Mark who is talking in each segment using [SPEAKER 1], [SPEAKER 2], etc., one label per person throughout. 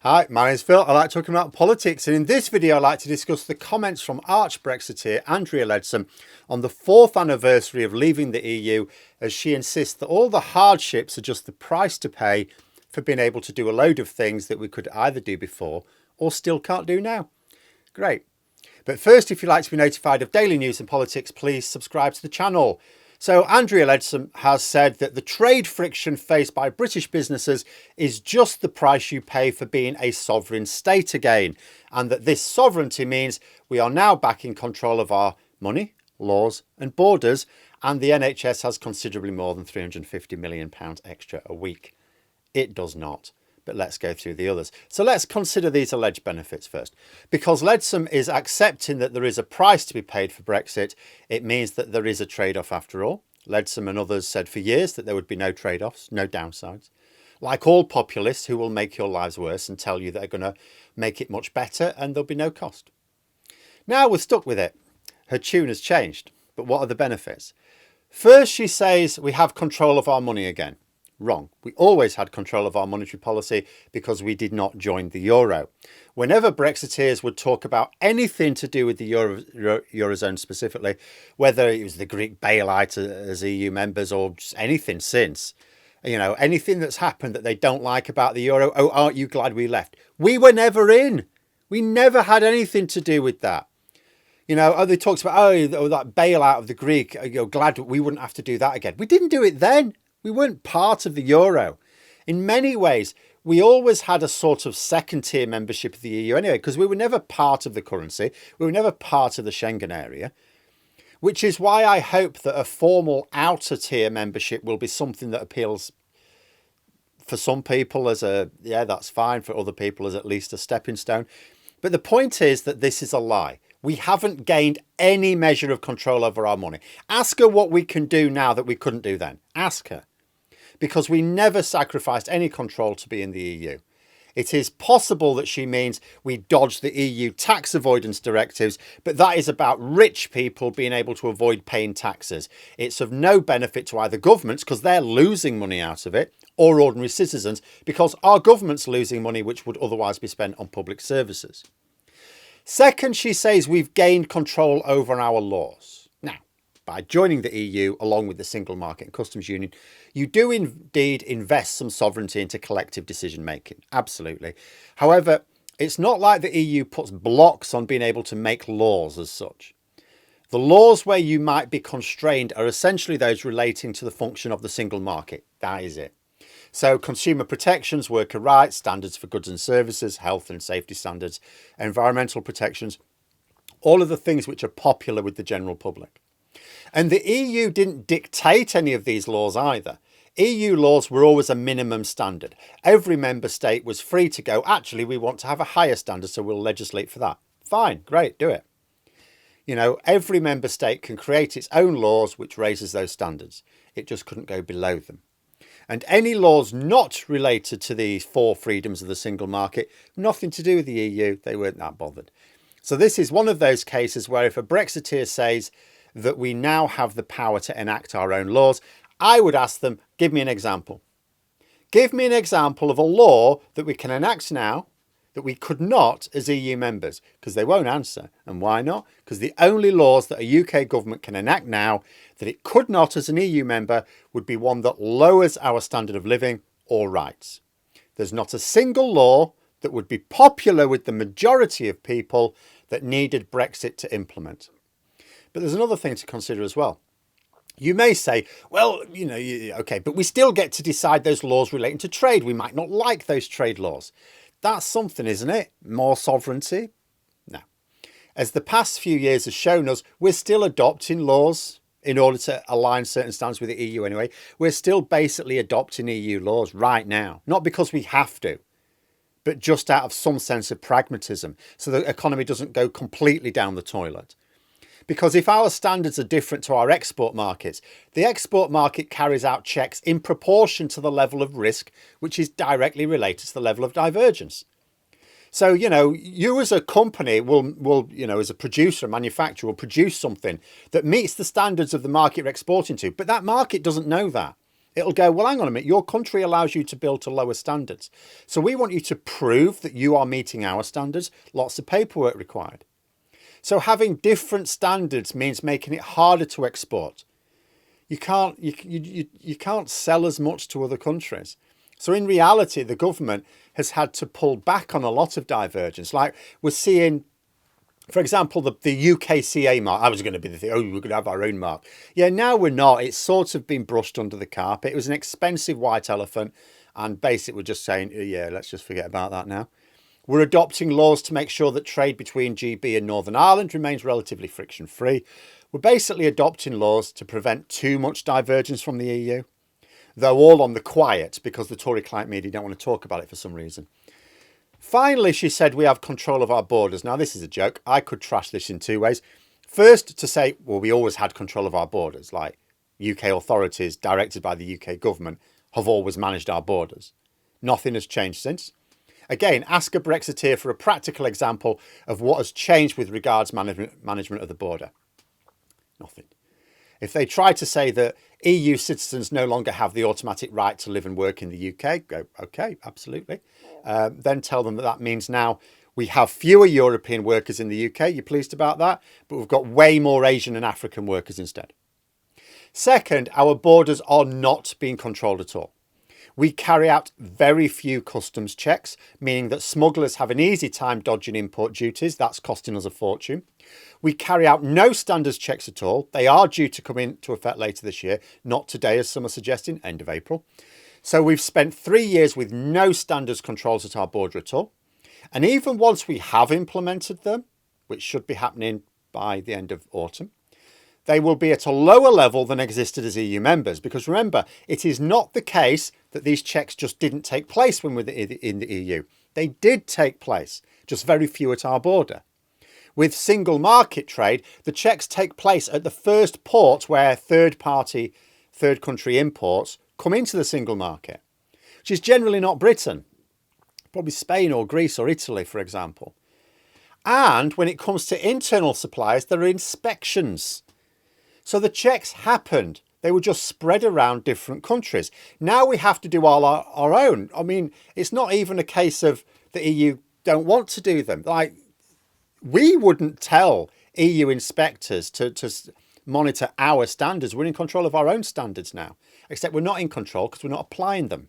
[SPEAKER 1] Hi, my name's Phil. I like talking about politics, and in this video I like to discuss the comments from arch Brexiteer Andrea Leadsom on the 4th anniversary of leaving the EU, as she insists that all the hardships are just the price to pay for being able to do a load of things that we could either do before or still can't do now. Great. But first, if you'd like to be notified of daily news and politics, please subscribe to the channel. So Andrea Leadsom has said that the trade friction faced by British businesses is just the price you pay for being a sovereign state again, and that this sovereignty means we are now back in control of our money, laws and borders, and the NHS has considerably more than £350 million extra a week. It does not. But let's go through the others. So let's consider these alleged benefits first. Because Leadsom is accepting that there is a price to be paid for Brexit, it means that there is a trade-off after all. Leadsom and others said for years that there would be no trade-offs, no downsides. Like all populists who will make your lives worse and tell you they're going to make it much better and there'll be no cost. Now we're stuck with it. Her tune has changed. But what are the benefits? First, she says we have control of our money again. Wrong. We always had control of our monetary policy because we did not join the euro. Whenever Brexiteers would talk about anything to do with the eurozone specifically, whether it was the Greek bailout as EU members or just anything since, anything that's happened that they don't like about the euro, oh, aren't you glad we left? We were never in. We never had anything to do with that. They talked about, that bailout of the Greek, glad we wouldn't have to do that again. We didn't do it then. We weren't part of the euro. In many ways, we always had a sort of second-tier membership of the EU anyway, because we were never part of the currency. We were never part of the Schengen area, which is why I hope that a formal outer-tier membership will be something that appeals for some people as that's fine, for other people as at least a stepping stone. But the point is that this is a lie. We haven't gained any measure of control over our money. Ask her what we can do now that we couldn't do then. Ask her. Because we never sacrificed any control to be in the EU. It is possible that she means we dodged the EU tax avoidance directives, but that is about rich people being able to avoid paying taxes. It's of no benefit to either governments, because they're losing money out of it, or ordinary citizens, because our government's losing money which would otherwise be spent on public services. Second, she says we've gained control over our laws. Now, by joining the EU, along with the Single Market and Customs Union, you do indeed invest some sovereignty into collective decision making. Absolutely. However, it's not like the EU puts blocks on being able to make laws as such. The laws where you might be constrained are essentially those relating to the function of the single market. That is it. So consumer protections, worker rights, standards for goods and services, health and safety standards, environmental protections, all of the things which are popular with the general public. And the EU didn't dictate any of these laws either. EU laws were always a minimum standard. Every member state was free to go, actually, we want to have a higher standard, so we'll legislate for that. Fine, great, do it. Every member state can create its own laws which raises those standards. It just couldn't go below them. And any laws not related to these 4 freedoms of the single market, nothing to do with the EU, they weren't that bothered. So this is one of those cases where if a Brexiteer says that we now have the power to enact our own laws, I would ask them, give me an example. Give me an example of a law that we can enact now that we could not as EU members, because they won't answer. And why not? Because the only laws that a UK government can enact now that it could not as an EU member would be one that lowers our standard of living or rights. There's not a single law that would be popular with the majority of people that needed Brexit to implement. But there's another thing to consider as well. You may say, well, okay, but we still get to decide those laws relating to trade. We might not like those trade laws. That's something, isn't it? More sovereignty? No. As the past few years have shown us, we're still adopting laws in order to align certain standards with the EU anyway. We're still basically adopting EU laws right now. Not because we have to, but just out of some sense of pragmatism, so the economy doesn't go completely down the toilet. Because if our standards are different to our export markets, the export market carries out checks in proportion to the level of risk, which is directly related to the level of divergence. So, you as a company will, as a producer, a manufacturer, will produce something that meets the standards of the market you're exporting to. But that market doesn't know that. It'll go, well, hang on a minute, your country allows you to build to lower standards. So we want you to prove that you are meeting our standards. Lots of paperwork required. So having different standards means making it harder to export. You can't sell as much to other countries. So in reality, the government has had to pull back on a lot of divergence. Like we're seeing, for example, the UKCA mark. I was going to be the thing, oh, we're going to have our own mark. Yeah, now we're not. It's sort of been brushed under the carpet. It was an expensive white elephant. And basically we're just saying, yeah, let's just forget about that now. We're adopting laws to make sure that trade between GB and Northern Ireland remains relatively friction-free. We're basically adopting laws to prevent too much divergence from the EU, though all on the quiet because the Tory client media don't want to talk about it for some reason. Finally, she said we have control of our borders. Now, this is a joke. I could trash this in two ways. First, to say, well, we always had control of our borders, like UK authorities directed by the UK government have always managed our borders. Nothing has changed since. Again, ask a Brexiteer for a practical example of what has changed with regards management of the border. Nothing. If they try to say that EU citizens no longer have the automatic right to live and work in the UK, go, okay, absolutely. Then tell them that means now we have fewer European workers in the UK. You're pleased about that? But we've got way more Asian and African workers instead. Second, our borders are not being controlled at all. We carry out very few customs checks, meaning that smugglers have an easy time dodging import duties. That's costing us a fortune. We carry out no standards checks at all. They are due to come into effect later this year, not today, as some are suggesting, end of April. So we've spent 3 years with no standards controls at our border at all. And even once we have implemented them, which should be happening by the end of autumn, they will be at a lower level than existed as EU members. Because remember, it is not the case that these checks just didn't take place when we were in the EU. They did take place, just very few at our border. With single market trade, the checks take place at the first port where third country imports come into the single market, which is generally not Britain, probably Spain or Greece or Italy, for example. And when it comes to internal suppliers, there are inspections. So the checks happened. They were just spread around different countries. Now we have to do all our own. I mean, it's not even a case of the EU don't want to do them. Like, we wouldn't tell EU inspectors to monitor our standards. We're in control of our own standards now, except we're not in control because we're not applying them.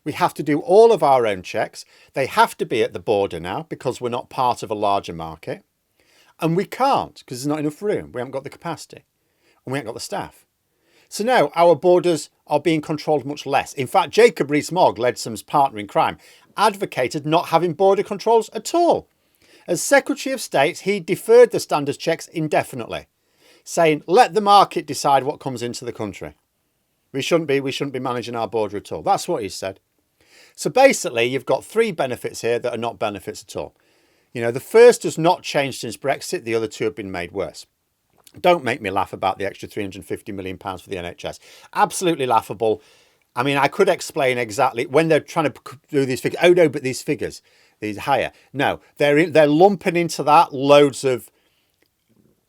[SPEAKER 1] We have to do all of our own checks. They have to be at the border now because we're not part of a larger market. And we can't because there's not enough room. We haven't got the capacity and we haven't got the staff. So now our borders are being controlled much less. In fact, Jacob Rees-Mogg, Leadsom's partner in crime, advocated not having border controls at all. As Secretary of State, he deferred the standards checks indefinitely, saying, let the market decide what comes into the country. We shouldn't be managing our border at all. That's what he said. So basically, you've got three benefits here that are not benefits at all. You know, the first has not changed since Brexit. The other two have been made worse. Don't make me laugh about the extra £350 million for the NHS. Absolutely laughable. I mean, I could explain exactly when they're trying to do these figures. Oh, no, but these figures, these higher. No, they're lumping into that loads of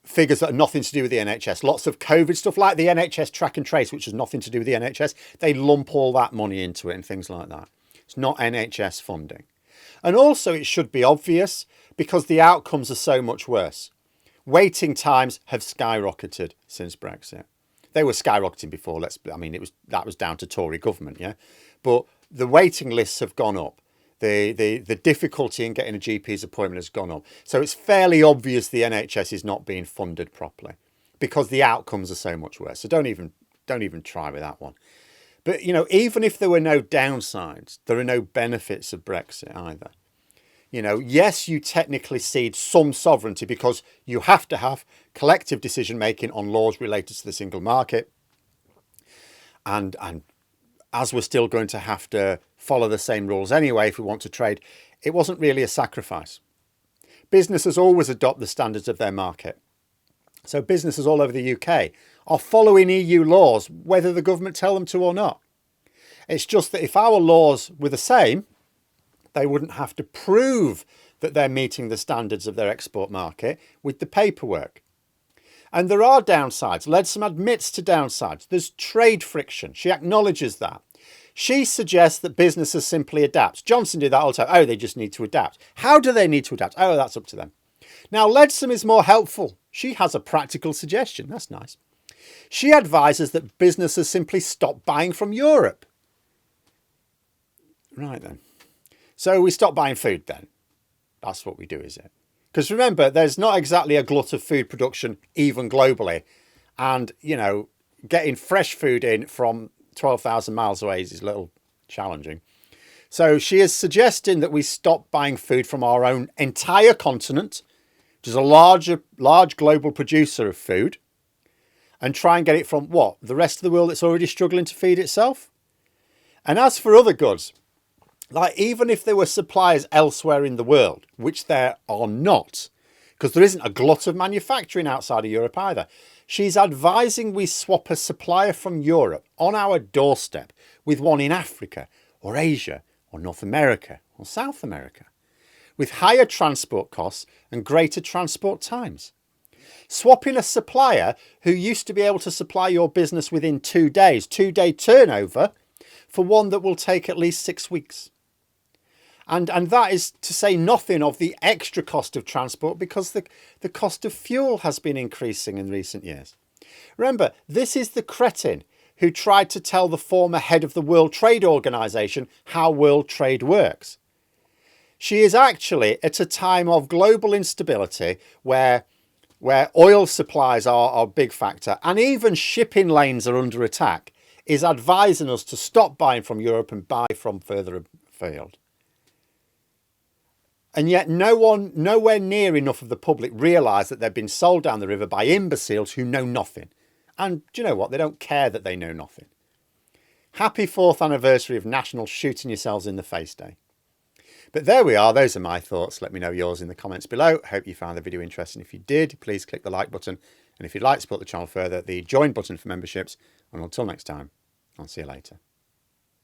[SPEAKER 1] figures that are nothing to do with the NHS. Lots of COVID stuff like the NHS track and trace, which has nothing to do with the NHS. They lump all that money into it and things like that. It's not NHS funding. And also it should be obvious because the outcomes are so much worse. Waiting times have skyrocketed since Brexit. They were skyrocketing before. That was down to Tory government, yeah. But the waiting lists have gone up. The difficulty in getting a GP's appointment has gone up. So it's fairly obvious the NHS is not being funded properly because the outcomes are so much worse. So don't even try with that one. But you know, even if there were no downsides, there are no benefits of Brexit either. You know, yes, you technically cede some sovereignty because you have to have collective decision making on laws related to the single market. And as we're still going to have to follow the same rules anyway if we want to trade, it wasn't really a sacrifice. Businesses always adopt the standards of their market. So businesses all over the UK are following EU laws, whether the government tell them to or not. It's just that if our laws were the same, they wouldn't have to prove that they're meeting the standards of their export market with the paperwork. And there are downsides. Leadsom admits to downsides. There's trade friction. She acknowledges that. She suggests that businesses simply adapt. Johnson did that all the time. Oh, they just need to adapt. How do they need to adapt? Oh, that's up to them. Now, Leadsom is more helpful. She has a practical suggestion. That's nice. She advises that businesses simply stop buying from Europe. Right then. So we stop buying food then. That's what we do, is it? Because remember, there's not exactly a glut of food production, even globally. And, you know, getting fresh food in from 12,000 miles away is a little challenging. So she is suggesting that we stop buying food from our own entire continent, which is a large global producer of food, and try and get it from what? The rest of the world that's already struggling to feed itself? And as for other goods, like even if there were suppliers elsewhere in the world, which there are not, because there isn't a glut of manufacturing outside of Europe either, she's advising we swap a supplier from Europe on our doorstep with one in Africa or Asia or North America or South America, with higher transport costs and greater transport times. Swapping a supplier who used to be able to supply your business within 2 days, 2-day turnover, for one that will take at least 6 weeks. And that is to say nothing of the extra cost of transport, because the cost of fuel has been increasing in recent years. Remember, this is the cretin who tried to tell the former head of the World Trade Organization how world trade works. She is actually at a time of global instability where oil supplies are a big factor and even shipping lanes are under attack, is advising us to stop buying from Europe and buy from further afield. And yet nowhere near enough of the public realise that they've been sold down the river by imbeciles who know nothing. And do you know what? They don't care that they know nothing. Happy 4th anniversary of National Shooting Yourselves in the Face Day. But there we are. Those are my thoughts. Let me know yours in the comments below. Hope you found the video interesting. If you did, please click the like button. And if you'd like to support the channel further, the join button for memberships. And until next time, I'll see you later.